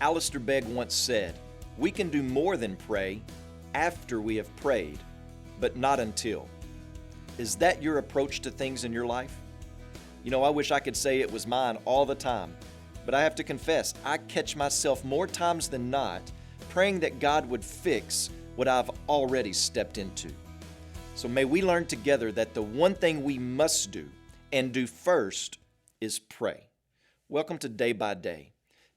Alistair Begg once said, "We can do more than pray after we have prayed, but not until." Is that your approach to things in your life? I wish I could say it was mine all the time, but I have to confess, I catch myself more times than not praying that God would fix what I've already stepped into. So may we learn together that the one thing we must do and do first is pray. Welcome to Day by Day.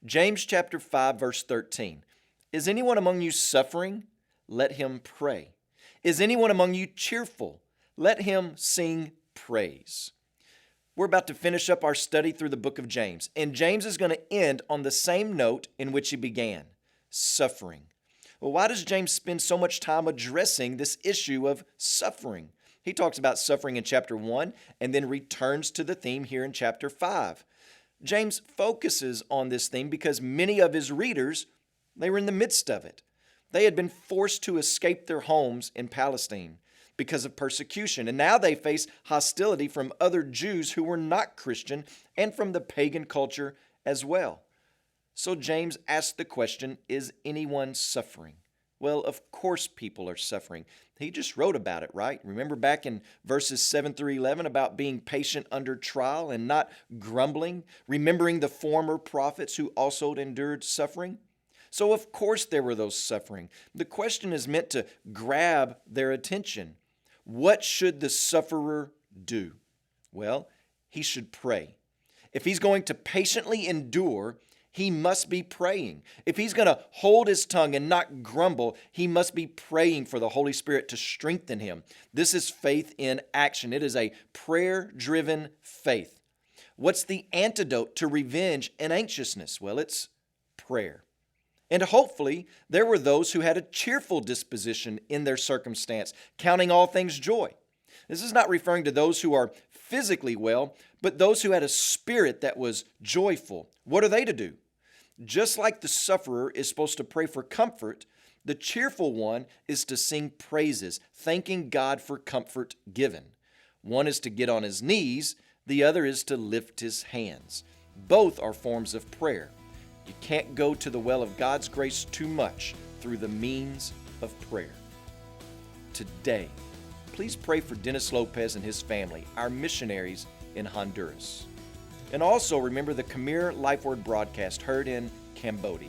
James chapter 5, verse 13. Is anyone among you suffering? Let him pray. Is anyone among you cheerful? Let him sing praise. We're about to finish up our study through the book of James, and James is going to end on the same note in which he began, suffering. Well, why does James spend so much time addressing this issue of suffering? He talks about suffering in chapter 1 and then returns to the theme here in chapter 5. James focuses on this theme because many of his readers, they were in the midst of it. They had been forced to escape their homes in Palestine because of persecution, and now they face hostility from other Jews who were not Christian and from the pagan culture as well. So James asked the question, is anyone suffering? Well, of course people are suffering. He just wrote about it, right? Remember back in verses 7 through 11 about being patient under trial and not grumbling, remembering the former prophets who also endured suffering? So of course there were those suffering. The question is meant to grab their attention. What should the sufferer do? Well, he should pray. If he's going to patiently endure, he must be praying. If he's going to hold his tongue and not grumble, he must be praying for the Holy Spirit to strengthen him. This is faith in action. It is a prayer-driven faith. What's the antidote to revenge and anxiousness? Well, it's prayer. And hopefully, there were those who had a cheerful disposition in their circumstance, counting all things joy. This is not referring to those who are physically well, but those who had a spirit that was joyful. What are they to do? Just like the sufferer is supposed to pray for comfort, the cheerful one is to sing praises, thanking God for comfort given. One is to get on his knees, the other is to lift his hands. Both are forms of prayer. You can't go to the well of God's grace too much through the means of prayer. Today, please pray for Dennis Lopez and his family, our missionaries in Honduras. And also remember the Khmer Lifeword broadcast heard in Cambodia.